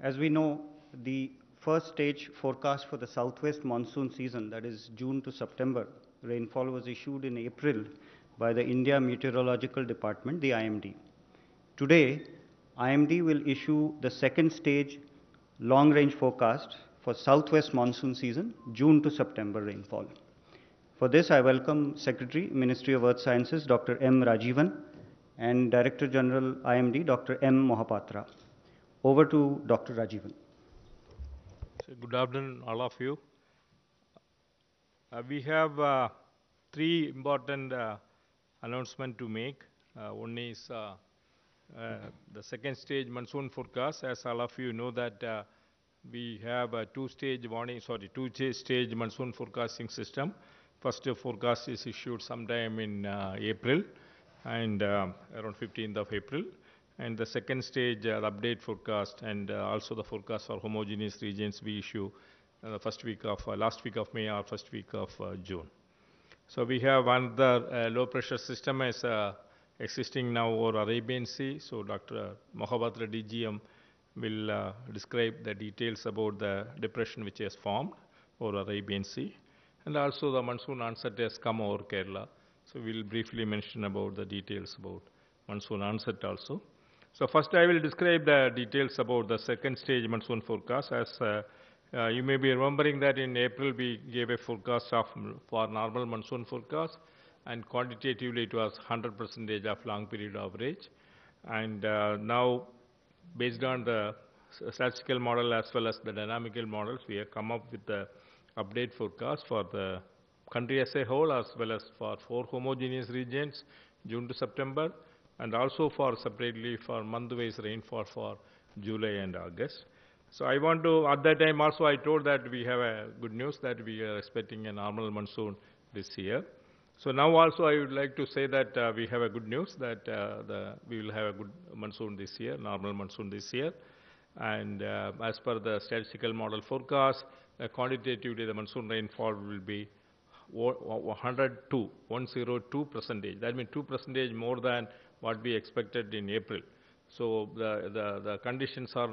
As we know, the first stage forecast for the southwest monsoon season, that is June to September, rainfall was issued in April by the India Meteorological Department, the IMD. Today, IMD will issue the second stage long range forecast for southwest monsoon season, June to September rainfall. For this, I welcome Secretary, Ministry of Earth Sciences, Dr. M. Rajivan, and Director General, IMD, Dr. M. Mohapatra. Over to Dr. Rajivan. So good afternoon, all of you. We have three important announcements to make. One is the second stage monsoon forecast. As all of you know that we have a two-stage monsoon forecasting system. First forecast is issued sometime in April and around 15th of April. And the second stage, the update forecast and also the forecast for homogeneous regions we issue last week of May or first week of June. So we have another low pressure system is existing now over Arabian Sea. So Dr. Mohapatra DGM will describe the details about the depression which has formed over Arabian Sea. And also the monsoon onset has come over Kerala. So we'll briefly mention about the details about monsoon onset also. So first I will describe the details about the second stage monsoon forecast. As you may be remembering that in April we gave a forecast for normal monsoon forecast, and quantitatively it was 100% of long period average. And now based on the statistical model as well as the dynamical models, we have come up with the update forecast for the country as a whole as well as for 4 homogeneous regions, June to September, and also for separately for month-wise rainfall for July and August. So I want to, at that time also I told that we have a good news that we are expecting a normal monsoon this year. So now also I would like to say that we have a good news that we will have a good monsoon this year, normal monsoon this year. And as per the statistical model forecast, quantitatively the monsoon rainfall will be 102%. That means 2% more than what we expected in April. So the conditions are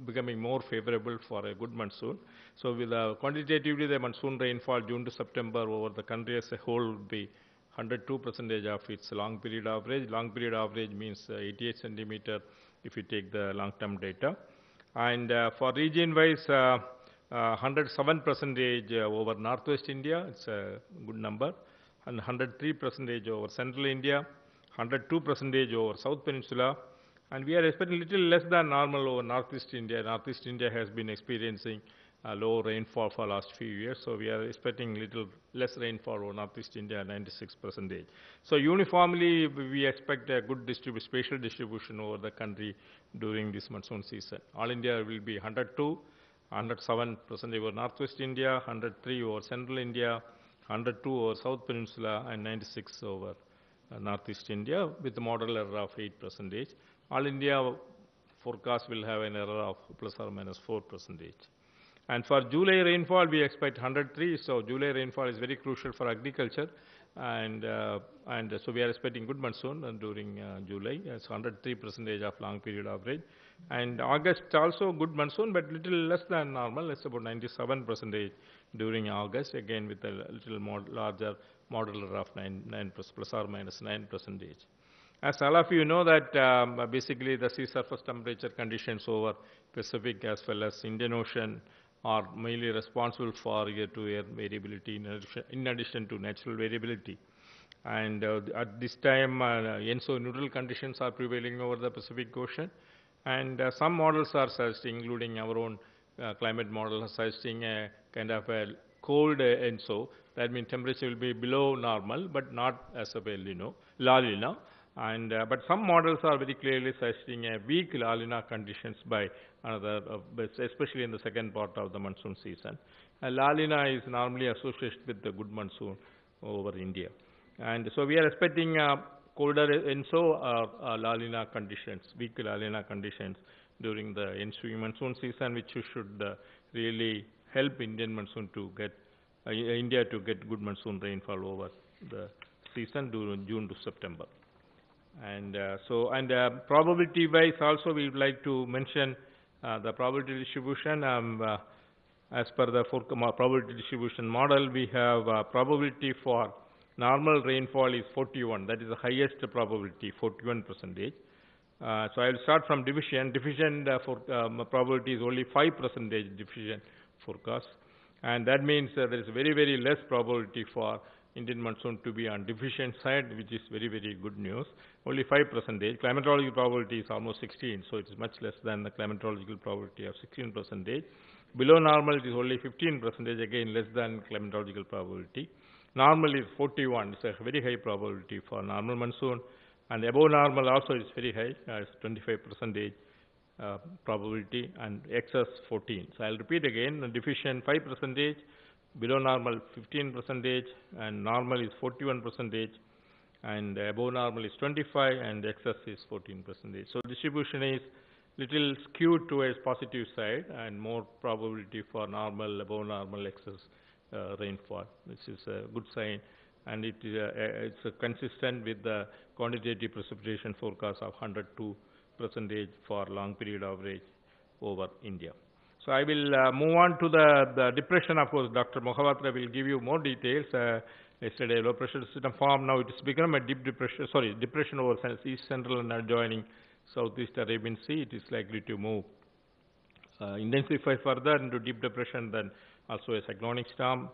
becoming more favorable for a good monsoon. So with quantitatively the monsoon rainfall June to September over the country as a whole would be 102% of its long period average. Long period average means 88 centimeter if you take the long-term data. And for region-wise, 107% over Northwest India, it's a good number, and 103% over Central India, 102% over South Peninsula, and we are expecting little less than normal over Northeast India. Northeast India has been experiencing low rainfall for last few years, so we are expecting little less rainfall over Northeast India, 96%. So uniformly, we expect a good spatial distribution over the country during this monsoon season. All India will be 102, 107% over Northwest India, 103 over Central India, 102 over South Peninsula, and 96 over Northeast India with a model error of 8%. All India forecast will have an error of plus or minus 4%. And for July rainfall, we expect 103. So July rainfall is very crucial for agriculture, and so we are expecting good monsoon during July. It's 103% of long period average. And August also good monsoon, but little less than normal. It's about 97% during August, again with a little more larger model error of 9 plus or minus 9%. As all of you know that basically the sea surface temperature conditions over Pacific as well as Indian Ocean are mainly responsible for year-to-year variability in addition to natural variability. And at this time, ENSO neutral conditions are prevailing over the Pacific Ocean. And some models are suggesting, including our own climate model, suggesting a kind of a cold ENSO. That means temperature will be below normal, but not as a La Nina. And but some models are very clearly suggesting a weak La Nina conditions by another, especially in the second part of the monsoon season. La Nina is normally associated with the good monsoon over India, and so we are expecting colder ENSO or La Nina conditions, weak La Nina conditions during the ensuing monsoon season, which should really help Indian monsoon to get India to get good monsoon rainfall over the season during June to September. And probability wise also we would like to mention The probability distribution, as per the probability distribution model, we have probability for normal rainfall is 41. That is the highest probability, 41%. So I will start from division. Division probability is only 5% division forecast. And that means there is very, very less probability for Indian monsoon to be on deficient side, which is very, very good news. Only 5%. Climatological probability is almost 16, so it is much less than the climatological probability of 16%. Below normal it is only 15%, again less than climatological probability. Normal is 41, it's a very high probability for normal monsoon. And above normal also is very high, it's 25% probability, and excess 14. So I'll repeat again, deficient 5%, below normal 15%, and normal is 41%, and above normal is 25, and excess is 14%. So distribution is little skewed towards positive side, and more probability for normal, above normal, excess rainfall, which is a good sign, and it's consistent with the quantitative precipitation forecast of 102% for long period average over India. So I will move on to the depression. Of course, Dr. Mohapatra will give you more details. Yesterday, low pressure system formed. Now it has become a deep depression. Sorry, depression over East Central and adjoining Southeast Arabian Sea. It is likely to move, intensify further into deep depression, then also a cyclonic storm,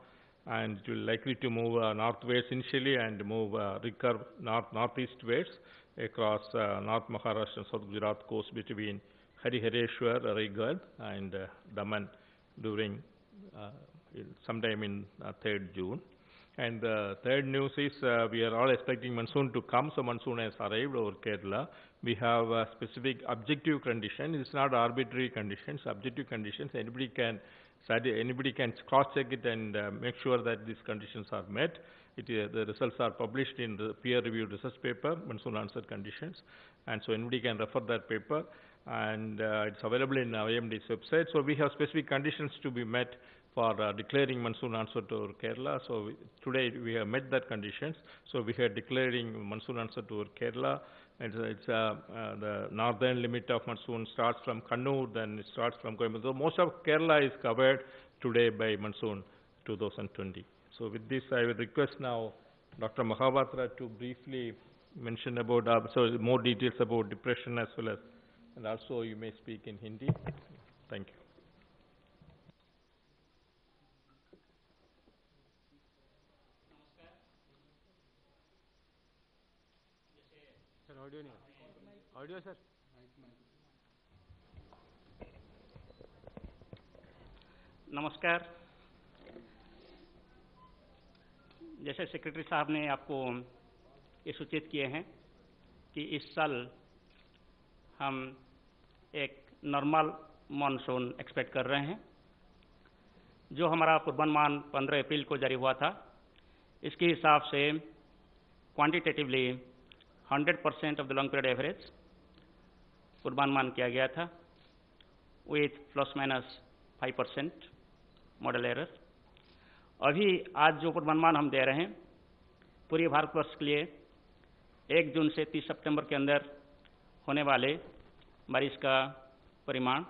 and it will likely to move northwards initially and move recurve northeastwards across North Maharashtra and South Gujarat coast between Harihareshwar, Raigad, and Daman during sometime in 3rd June. And the third news is we are all expecting monsoon to come, so monsoon has arrived over Kerala. We have specific objective conditions. It's not arbitrary conditions, objective conditions. Anybody can cross-check it and make sure that these conditions are met. The results are published in the peer-reviewed research paper, monsoon onset conditions, and so anybody can refer that paper, and it's available in IMD's website. So we have specific conditions to be met for declaring monsoon onset over Kerala. So today we have met that conditions. So we are declaring monsoon onset over Kerala. It's the northern limit of monsoon starts from Kannur, then it starts from Coimbatore. Most of Kerala is covered today by monsoon 2020. So with this, I will request now Dr. Mohapatra to briefly mention about more details about depression as well as, and also you may speak in Hindi. Thank you. Audio sir. नमस्कार। जैसे secretary साहब ने आपको ये सूचित किए हैं कि इस साल हम एक नॉर्मल मॉनसून एक्सपेक्ट कर रहे हैं। जो हमारा पूर्वानुमान 15 अप्रैल को जारी हुआ था, इसके हिसाब से quantitatively 100% of the long period average पूर्वानुमान किया गया था, विथ ±5% मॉडल एरर। अभी आज जो पूर्वानुमान हम दे रहे हैं पूरे भारतवर्ष के लिए 1 जून से 30 सितंबर के अंदर होने वाले बारिश का परिमाण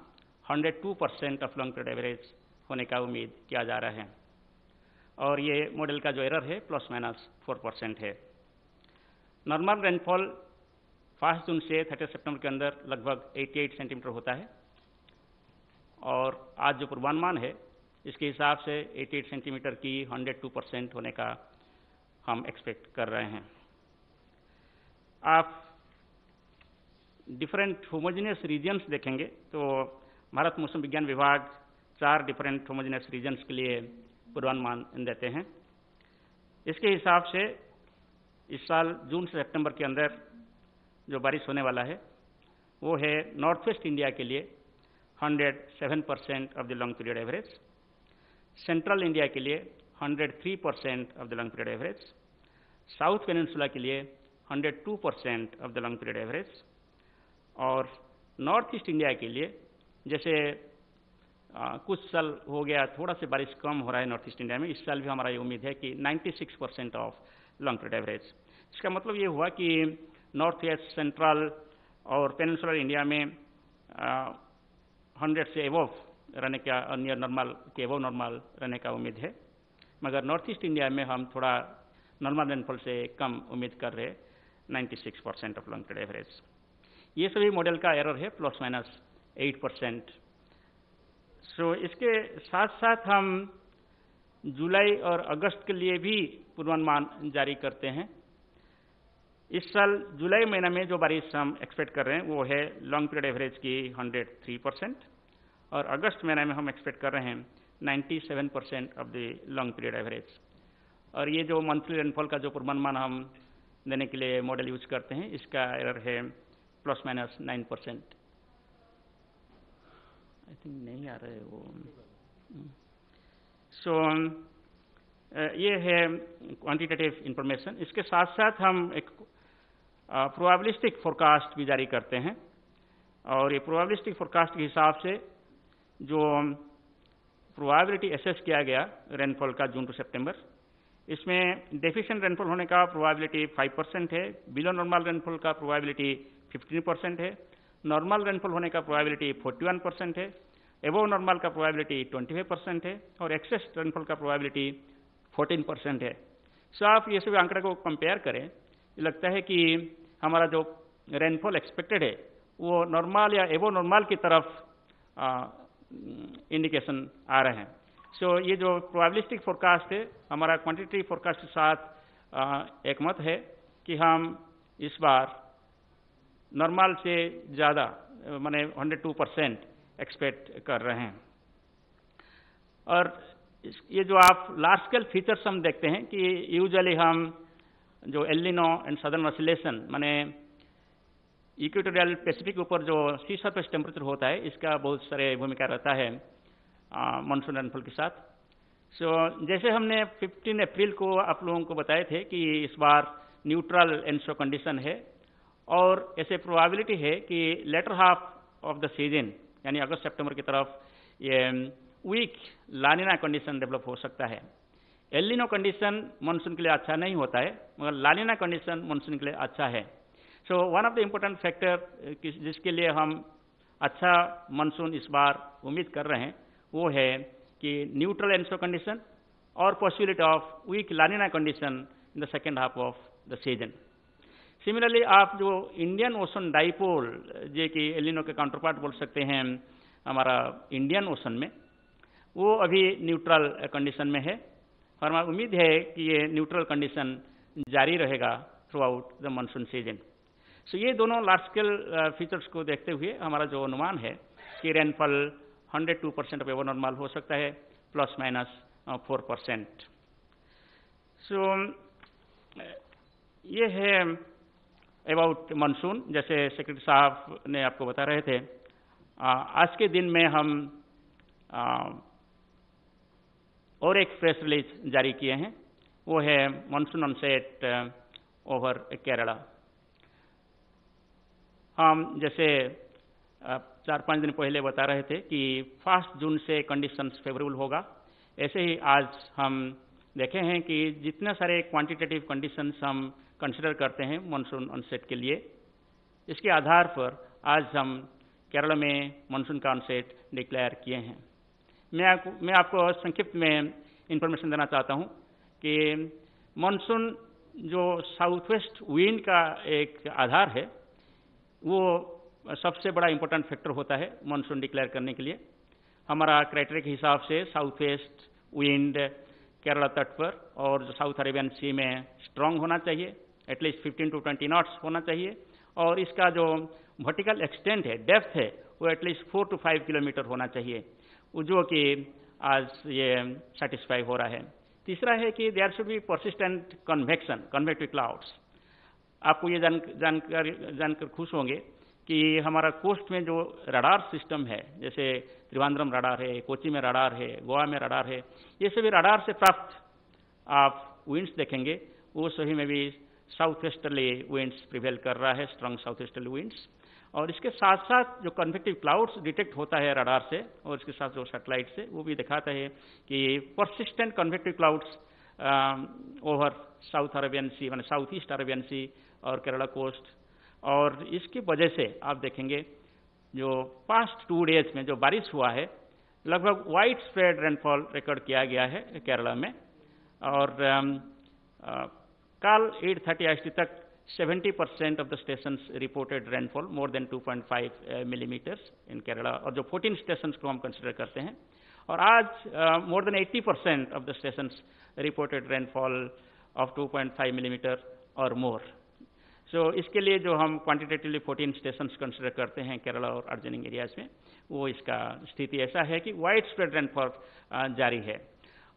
102% ऑफ लॉन्ग पीरियड एवरेज होने का उम्मीद किया जा रहा है, और ये मॉडल का जो एरर है ±4% है। नॉर्मल रेनफॉल 1 जून से 30 सितंबर के अंदर लगभग 88 सेंटीमीटर होता है, और आज जो पूर्वानुमान है इसके हिसाब से 88 सेंटीमीटर की 102% होने का हम एक्सपेक्ट कर रहे हैं। आप डिफरेंट होमोजेनियस रीजन्स देखेंगे तो भारत मौसम विज्ञान विभाग 4 डिफरेंट होमोजेनियस रीजन्स के लिए पूर्वानुमान देते हैं। इसके हिसाब से इस साल जून से सितंबर के अंदर जो बारिश होने वाला है वो है नॉर्थ वेस्ट इंडिया के लिए 107% of the long period average, central India के लिए 103% of the long period average, south peninsula के लिए 102% of the long period average, और नॉर्थ ईस्ट इंडिया के लिए जैसे कुछ साल हो गया थोड़ा सा बारिश कम हो रहा है नॉर्थ ईस्ट इंडिया में, इस साल भी हमारा ये उम्मीद है कि 96% ऑफ लॉन्ग पीरियड एवरेज। इसका मतलब ये हुआ कि नॉर्थ वेस्ट, सेंट्रल और पेनिनसुलर इंडिया में 100 से एवोव रहने का, नियर नॉर्मल के एवोव नॉर्मल रहने का उम्मीद है, मगर नॉर्थ ईस्ट इंडिया में हम थोड़ा नॉर्मल रेनफॉल से कम उम्मीद कर रहे हैं, 96% ऑफ लॉन्ग पीरियड एवरेज। ये सभी मॉडल का एरर है, ±8%। सो इसके साथ साथ हम जुलाई और अगस्त के लिए भी पूर्वानुमान जारी करते हैं। इस साल जुलाई महीना में जो बारिश हम एक्सपेक्ट कर रहे हैं वो है लॉन्ग पीरियड एवरेज की 103%, और अगस्त महीना में हम एक्सपेक्ट कर रहे हैं 97% of the long period average. और ये जो मंथली रेनफॉल का जो पूर्वानुमान हम देने के लिए मॉडल यूज करते हैं, इसका एरर है ±9%। आई थिंक नहीं आ रहा है वो। सो ये है क्वांटिटेटिव इंफॉर्मेशन। इसके साथ साथ हम एक प्रोबेबिलिस्टिक फोरकास्ट भी जारी करते हैं, और ये प्रोबेबिलिस्टिक फोरकास्ट के हिसाब से जो प्रोबेबिलिटी एसेस किया गया रेनफॉल का जून टू सितंबर, इसमें डेफिशिएंट रेनफॉल होने का प्रोबेबिलिटी 5% है, बिलो नॉर्मल रेनफॉल का प्रोबेबिलिटी 15% है, नॉर्मल रेनफॉल होने का प्रोबेबिलिटी 41% है, एबोव नॉर्मल का प्रोबेबिलिटी 25% है, और एक्सेस रेनफॉल का प्रोबेबिलिटी 14% है। सो आप ये सभी आंकड़े को कंपेयर करें, ये लगता है कि हमारा जो रेनफॉल एक्सपेक्टेड है वो नॉर्मल या एबोव नॉर्मल की तरफ इंडिकेशन आ रहे हैं। सो ये जो प्रोबेबिलिस्टिक फोरकास्ट है, हमारा क्वांटिटेटिव फोरकास्ट के साथ एक मत है कि हम इस बार नॉर्मल से ज़्यादा माने 102% एक्सपेक्ट कर रहे हैं। और ये जो आप लार्ज स्केल फीचर्स हम देखते हैं कि यूजुअली हम जो El Nino and southern oscillation माने इक्वेटोरियल पैसिफिक ऊपर जो सी सरफेस टेम्परेचर होता है, इसका बहुत सारे भूमिका रहता है मानसून रेनफॉल के साथ। सो जैसे हमने 15 अप्रैल को आप लोगों को बताए थे कि इस बार न्यूट्रल एनसो कंडीशन है, और ऐसे प्रोबेबिलिटी है कि later half of the season यानी अगस्त सितंबर की तरफ ये वीक लानिना कंडीशन डेवलप हो सकता है। एल नीनो कंडीशन मानसून के लिए अच्छा नहीं होता है, मगर लानिना कंडीशन मानसून के लिए अच्छा है। So one of the important factor जिसके लिए हम अच्छा मानसून इस बार उम्मीद कर रहे हैं वो है कि न्यूट्रल एनसो कंडीशन और possibility of weak La Nina condition in the second half of the season. Similarly आप जो इंडियन ओशन डाइपोल जे कि एल नीनो के काउंटरपार्ट बोल सकते हैं हमारा इंडियन ओशन में, वो अभी न्यूट्रल कंडीशन में है, और हमारी उम्मीद है कि ये न्यूट्रल कंडीशन जारी रहेगा throughout the monsoon season. So ये दोनों लार्ज स्केल फीचर्स को देखते हुए हमारा जो अनुमान है कि रेनफॉल 102% ऑफ एवर नॉर्मल हो सकता है, ±4%। सो ये है अबाउट मानसून। जैसे सेक्रेटरी साहब ने आपको बता रहे थे, आज के दिन में हम और एक प्रेस रिलीज जारी किए हैं, वो है मानसून ऑनसेट ओवर केरला। हम जैसे 4-5 दिन पहले बता रहे थे कि 1 जून से कंडीशंस फेवरेबल होगा, ऐसे ही आज हम देखे हैं कि जितने सारे क्वांटिटेटिव कंडीशंस हम कंसिडर करते हैं मानसून ऑनसेट के लिए, इसके आधार पर आज हम केरला में मानसून का ऑनसेट डिक्लेयर किए हैं। मैं आपको संक्षिप्त में इंफॉर्मेशन देना चाहता हूं कि मानसून जो साउथ वेस्ट विंड का एक आधार है, वो सबसे बड़ा इंपॉर्टेंट फैक्टर होता है मानसून डिक्लेयर करने के लिए। हमारा क्राइटेरिया के हिसाब से साउथ वेस्ट विंड केरला तट पर और जो साउथ अरेबियन सी में स्ट्रांग होना चाहिए, एटलीस्ट 15 to 20 नॉट्स होना चाहिए, और इसका जो वर्टिकल एक्सटेंट है, डेप्थ है, वो एटलीस्ट 4 to 5 किलोमीटर होना चाहिए, जो कि आज ये सेटिस्फाई हो रहा है। तीसरा है कि there should be persistent convection, convective clouds. आपको ये जानकर खुश होंगे कि हमारा कोस्ट में जो रडार सिस्टम है, जैसे त्रिवेंद्रम रडार है, कोची में रडार है, गोवा में रडार है, ये सभी रडार से प्राप्त आप विंड्स देखेंगे, वो सभी में भी साउथ वेस्टर्ली विंड्स प्रिवेल कर रहा है, स्ट्रांग साउथ वेस्टर्ली विंड्स। और इसके साथ साथ जो कन्वेक्टिव क्लाउड्स डिटेक्ट होता है रडार से, और इसके साथ जो सैटेलाइट से, वो भी दिखाता है कि persistent convective clouds over south Arabian Sea, माने साउथ ईस्ट अरेबियन सी और केरला कोस्ट, और इसकी वजह से आप देखेंगे जो पास्ट 2 डेज में जो बारिश हुआ है, लगभग वाइड स्प्रेड रेनफॉल रिकॉर्ड किया गया है केरला में। और कल 8:30 IST तक 70% of the stations reported rainfall more than 2.5 millimetres in Kerala, और जो 14 स्टेशंस को हम कंसिडर करते हैं। और आज more than 80% of the stations reported rainfall of 2.5 millimetre और मोर। सो इसके लिए जो हम क्वांटिटेटिवली 14 स्टेशंस कंसिडर करते हैं केरला और अर्जनिंग एरियाज में, वो इसका स्थिति ऐसा है कि वाइड स्प्रेड रेनफॉल जारी है।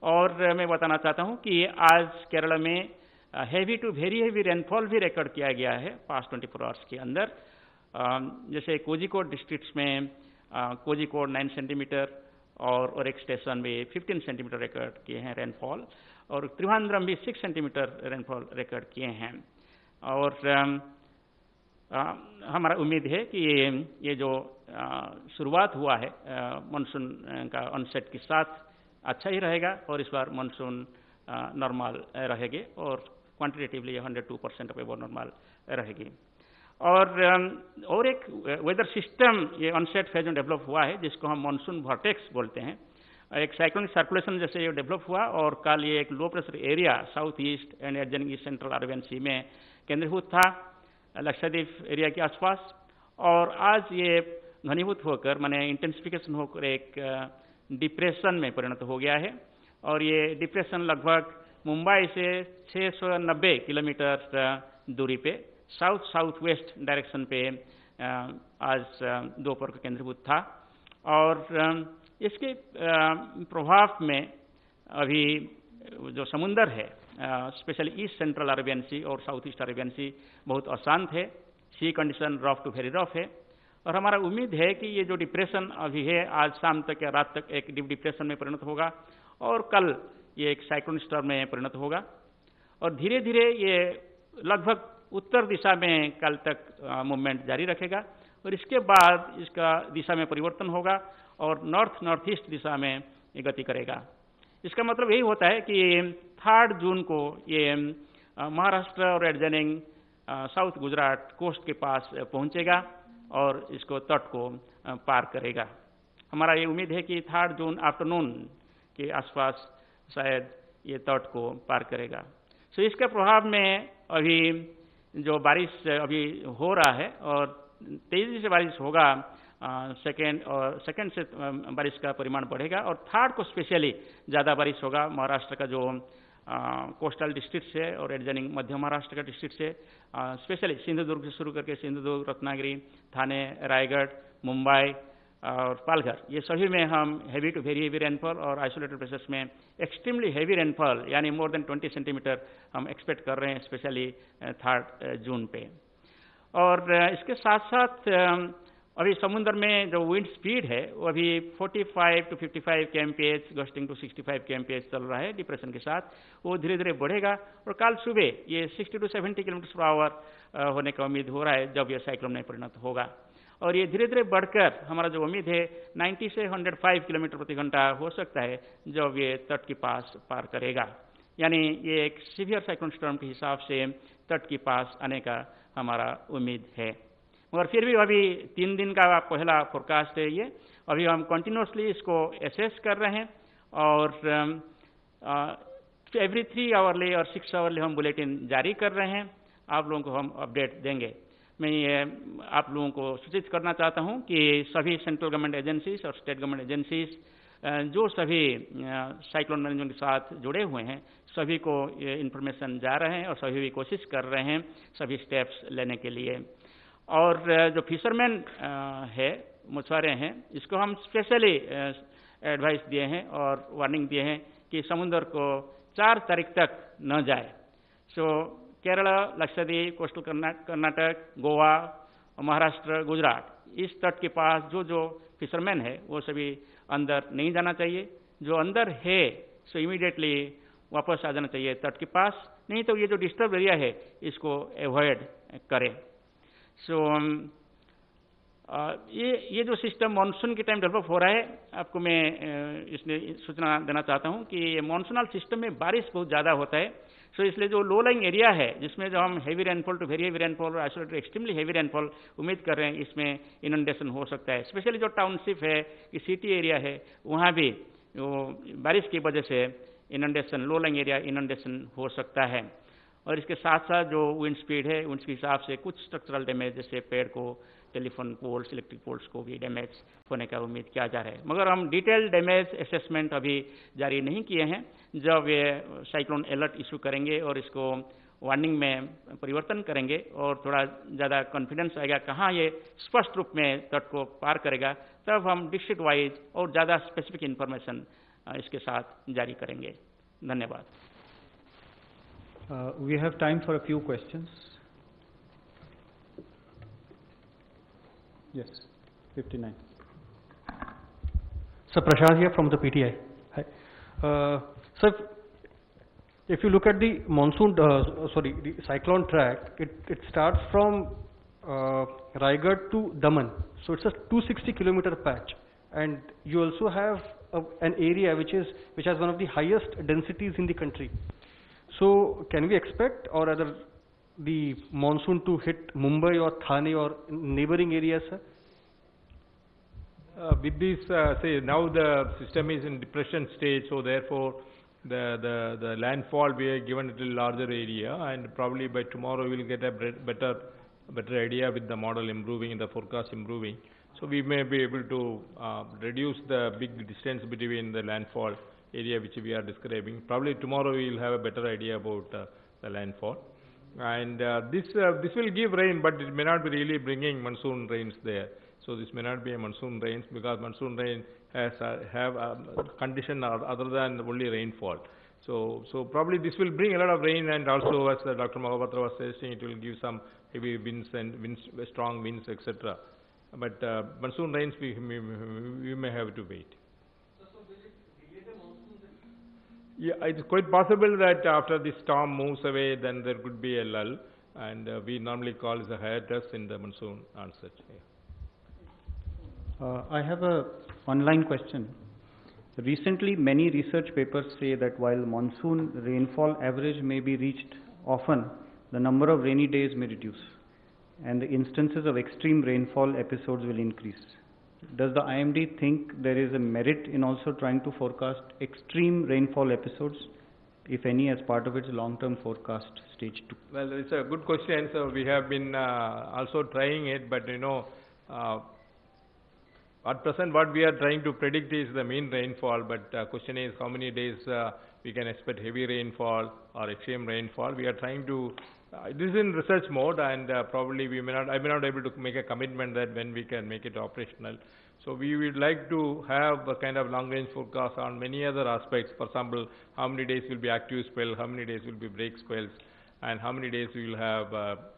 और मैं बताना चाहता हूं कि आज केरला में heavy to very heavy rainfall भी रिकॉर्ड किया गया है पास्ट 24 आवर्स के अंदर। जैसे कोझिकोड डिस्ट्रिक्ट्स में कोझिकोड 9 सेंटीमीटर और एक स्टेशन में 15 सेंटीमीटर रिकॉर्ड किए हैं रेनफॉल, और त्रिवेंद्रम भी 6 सेंटीमीटर रेनफॉल रिकॉर्ड किए हैं। और हमारा उम्मीद है कि ये जो शुरुआत हुआ है मानसून का ऑनसेट के साथ अच्छा ही रहेगा, और इस बार मानसून नॉर्मल रहेगी और क्वांटिटेटिवली 102% ऑफ एबव नॉर्मल रहेगी। और एक वेदर सिस्टम ये ऑनसेट फेज में डेवलप हुआ है, जिसको हम मानसून वॉर्टेक्स बोलते हैं। एक साइक्लोनिक सर्कुलेशन जैसे ये डेवलप हुआ, और कल ये एक low pressure area south east and adjoining east central Arabian Sea में केंद्रीभूत था लक्षद्वीप एरिया के आसपास, और आज ये घनीभूत होकर माने इंटेंसिफिकेशन होकर एक डिप्रेशन में परिणत हो गया है। और ये डिप्रेशन लगभग मुंबई से 690 किलोमीटर दूरी पे साउथ साउथ वेस्ट डायरेक्शन पे आज दोपहर को केंद्रीभूत था। और इसके प्रभाव में अभी जो समुंदर है, specially east central Arabian Sea और साउथ ईस्ट अरेबियन सी बहुत अशांत है, sea condition rough to very rough है। और हमारा उम्मीद है कि ये जो डिप्रेशन अभी है, आज शाम तक या रात तक एक डीप डिप्रेशन में परिणत होगा, और कल ये एक साइक्लोन स्टॉर्म में परिणत होगा, और धीरे धीरे ये लगभग उत्तर दिशा में कल तक मूवमेंट जारी रखेगा, और इसके बाद इसका दिशा में परिवर्तन होगा और नॉर्थ ईस्ट दिशा में ये गति करेगा। इसका मतलब यही होता है कि 3 जून को ये महाराष्ट्र और एडजॉइनिंग साउथ गुजरात कोस्ट के पास पहुंचेगा और इसको तट को पार करेगा। हमारा ये उम्मीद है कि 3 जून आफ्टरनून के आसपास शायद ये तट को पार करेगा। सो इसके प्रभाव में अभी जो बारिश अभी हो रहा है, और तेजी से बारिश होगा, सेकेंड से बारिश का परिमाण बढ़ेगा, और 3 को स्पेशली ज़्यादा बारिश होगा। महाराष्ट्र का जो कोस्टल डिस्ट्रिक्ट है और एडजॉइनिंग मध्य महाराष्ट्र का डिस्ट्रिक्ट है, स्पेशली सिंधुदुर्ग से शुरू करके सिंधुदुर्ग, रत्नागिरी, थाने, रायगढ़, मुंबई और पालघर, ये सभी में हम heavy to very heavy rainfall और आइसोलेटेड प्लेसेस में एक्सट्रीमली हेवी रेनफॉल यानी मोर देन 20 सेंटीमीटर हम एक्सपेक्ट कर रहे हैं, स्पेशली 3 जून पे। और इसके साथ साथ अभी समुद्र में जो विंड स्पीड है वो अभी 45 to 55 kmph gusting to 65 kmph चल रहा है डिप्रेशन के साथ। वो धीरे धीरे बढ़ेगा और कल सुबह ये 60 to 70 km/h होने का उम्मीद हो रहा है जब ये साइक्लोन में परिणत होगा। और ये धीरे धीरे बढ़कर हमारा जो उम्मीद है 90 से 105 किलोमीटर प्रति घंटा हो सकता है जब ये तट के पास पार करेगा। यानी ये एक सीवियर साइक्लोन स्टॉर्म के हिसाब से तट के पास आने का हमारा उम्मीद है। मगर फिर भी अभी 3 दिन का पहला फोरकास्ट है ये, अभी हम कंटिन्यूसली इसको एसेस कर रहे हैं और एवरी 3 आवरली और 6 आवरली हम बुलेटिन जारी कर रहे हैं। आप लोगों को हम अपडेट देंगे। मैं ये आप लोगों को सूचित करना चाहता हूं कि सभी सेंट्रल गवर्नमेंट एजेंसीज और स्टेट गवर्नमेंट एजेंसीज जो सभी साइक्लोन मैनेजमेंट के साथ जुड़े हुए हैं सभी को ये इन्फॉर्मेशन जा रहे हैं और सभी भी कोशिश कर रहे हैं सभी स्टेप्स लेने के लिए। और जो फिशरमैन है, मछुआरे हैं, इसको हम स्पेशली एडवाइस दिए हैं और वार्निंग दिए हैं कि समुद्र को 4 तारीख तक न जाए। सो केरला, लक्षद्वीप, कोस्टल कर्नाटक, गोवा, महाराष्ट्र, गुजरात, इस तट के पास जो फिशरमैन है वो सभी अंदर नहीं जाना चाहिए। जो अंदर है सो इमीडिएटली वापस आ जाना चाहिए तट के पास, नहीं तो ये जो डिस्टर्ब एरिया है इसको एवॉइड करें। सो ये जो सिस्टम मानसून के टाइम डेवलप हो रहा है, आपको मैं इसमें सूचना देना चाहता हूं कि मानसूनल सिस्टम में बारिश बहुत ज़्यादा होता है। सो इसलिए जो लो लाइंग एरिया है, जिसमें जो हम heavy rainfall to very heavy rainfall और आइसोलेटेड एक्सट्रीमली हेवी रेनफॉल उम्मीद कर रहे हैं, इसमें इनंडेशन हो सकता है। स्पेशली जो टाउनशिप है कि सिटी एरिया है, वहाँ भी बारिश की वजह से inundation, low lying area inundation हो सकता है। और इसके साथ साथ जो विंड स्पीड है, उसके हिसाब से कुछ स्ट्रक्चरल डैमेज, जैसे पेड़ को, टेलीफोन पोल्स, इलेक्ट्रिक पोल्स को भी डैमेज होने का उम्मीद किया जा रहा है। मगर हम डिटेल डैमेज असेसमेंट अभी जारी नहीं किए हैं। जब ये साइक्लोन अलर्ट इशू करेंगे और इसको वार्निंग में परिवर्तन करेंगे और थोड़ा ज़्यादा कॉन्फिडेंस आएगा कहाँ ये स्पष्ट रूप में तट को पार करेगा, तब हम डिस्ट्रिक्ट वाइज और ज़्यादा स्पेसिफिक इंफॉर्मेशन इसके साथ जारी करेंगे। धन्यवाद। We have time for a few questions. Yes, 59. Sir, Prashant here from the PTI. Hi. Sir, if you look at the monsoon, the cyclone track, it starts from Raigad to Daman. So it's a 260-kilometer patch, and you also have an area which has one of the highest densities in the country. So can we expect or rather the monsoon to hit Mumbai or Thane or neighboring areas, sir? With this, say now the system is in depression stage, so therefore the landfall we are given it a larger area, and probably by tomorrow we will get a better idea with the model improving, the forecast improving. So we may be able to reduce the big distance between the landfall area which we are describing. Probably tomorrow we will have a better idea about the landfall, and this will give rain, but it may not be really bringing monsoon rains there. So this may not be a monsoon rains, because monsoon rain have a condition other than only rainfall. So probably this will bring a lot of rain, and also as Dr. Mahapatra was suggesting, it will give some heavy winds and strong winds, etc. But monsoon rains we may have to wait. Yeah, it's quite possible that after the storm moves away, then there could be a lull, and we normally call it a hiatus in the monsoon onset. Yeah. I have a online question. Recently, many research papers say that while monsoon rainfall average may be reached often, the number of rainy days may reduce, and the instances of extreme rainfall episodes will increase. Does the IMD think there is a merit in also trying to forecast extreme rainfall episodes, if any, as part of its long-term forecast stage 2? Well, it's a good question. So we have been also trying it, but at present what we are trying to predict is the mean rainfall, but question is how many days we can expect heavy rainfall or extreme rainfall. We are trying to, this is in research mode, and probably I may not be able to make a commitment that when we can make it operational. So we would like to have a kind of long-range forecast on many other aspects. For example, how many days will be active spell, how many days will be break spells, and how many days we will have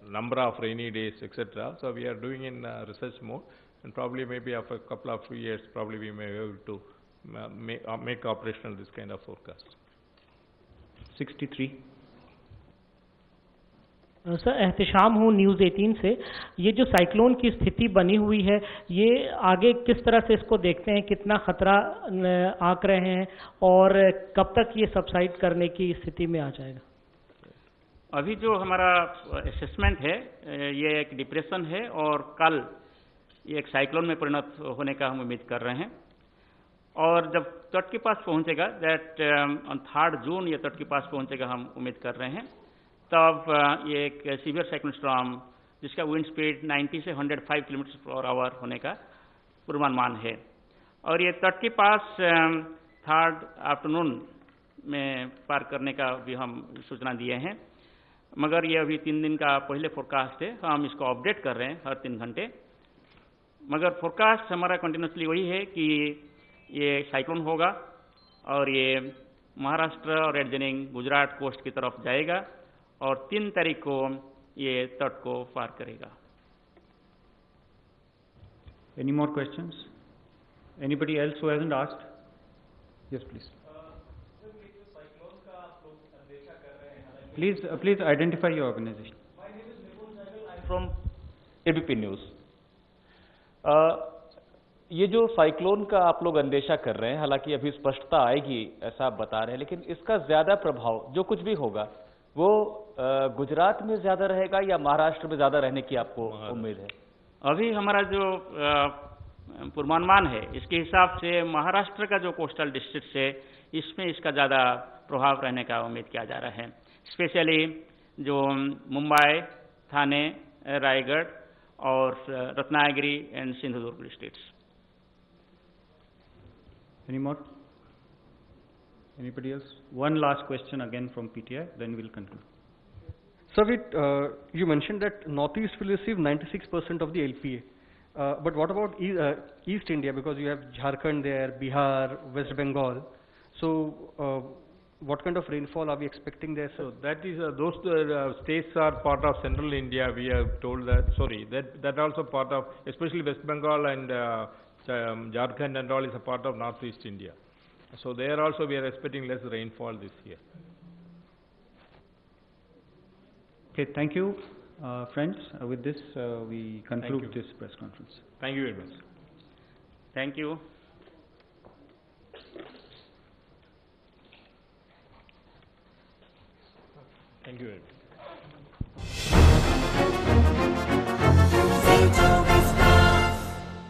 number of rainy days, etc. So we are doing in research mode, and probably maybe after a couple of years, probably we may be able to make operational this kind of forecast. 63. Sir, Ehtisham हूँ news 18 से। ये जो cyclone की स्थिति बनी हुई है, ये आगे किस तरह से इसको देखते हैं, कितना खतरा आंक रहे हैं और कब तक ये सबसाइड करने की स्थिति में आ जाएगा? अभी जो हमारा असेसमेंट है, ये एक डिप्रेशन है और कल ये एक साइक्लोन में परिणत होने का हम उम्मीद कर रहे हैं। और जब तट के पास पहुंचेगा, दैट ऑन 3 जून ये तट के पास पहुंचेगा, हम उम्मीद कर रहे हैं, तब ये एक सीवियर साइक्लोन स्टॉर्म जिसका विंड स्पीड 90 से 105 किलोमीटर/आवर होने का पूर्वानुमान है। और ये तट के पास 3rd आफ्टरनून में पार करने का भी हम सूचना दिए हैं, मगर ये अभी 3 दिन का पहले फोरकास्ट है, हम इसको अपडेट कर रहे हैं हर 3 घंटे। मगर फोरकास्ट हमारा कंटिन्यूसली वही है कि ये साइक्लोन होगा और ये महाराष्ट्र और एडजनिंग गुजरात कोस्ट की तरफ जाएगा और 3 तारीख को ये तट को पार करेगा। Any more questions? Anybody else who hasn't asked? Yes, please. Please identify your organization. My name is Nipun Sahgal. I'm from ABP News. ये जो साइक्लोन का आप लोग अंदेशा कर रहे हैं, हालांकि अभी स्पष्टता आएगी ऐसा आप बता रहे हैं, लेकिन इसका ज्यादा प्रभाव जो कुछ भी होगा वो गुजरात में ज्यादा रहेगा या महाराष्ट्र में ज्यादा रहने की आपको उम्मीद है? अभी हमारा जो पूर्वानुमान है, इसके हिसाब से महाराष्ट्र का जो कोस्टल डिस्ट्रिक्ट है, इसमें इसका ज़्यादा प्रभाव रहने का उम्मीद किया जा रहा है। स्पेशली जो मुंबई, थाने, रायगढ़ और Ratnagiri and Sindhudurg districts. Any more? Anybody else? One last question again from PTI, then we'll conclude. Sir, you mentioned that Northeast will receive 96% of the LPA. But what about East India? Because you have Jharkhand there, Bihar, West Bengal. So, what kind of rainfall are we expecting there, sir? So that is, those states are part of Central India. We have told that, sorry, that also part of, especially West Bengal and Jharkhand and all is a part of Northeast India. So there also we are expecting less rainfall this year. Okay, thank you, friends. With this, we conclude this press conference. Thank you very much. Thank you. Thank you very much.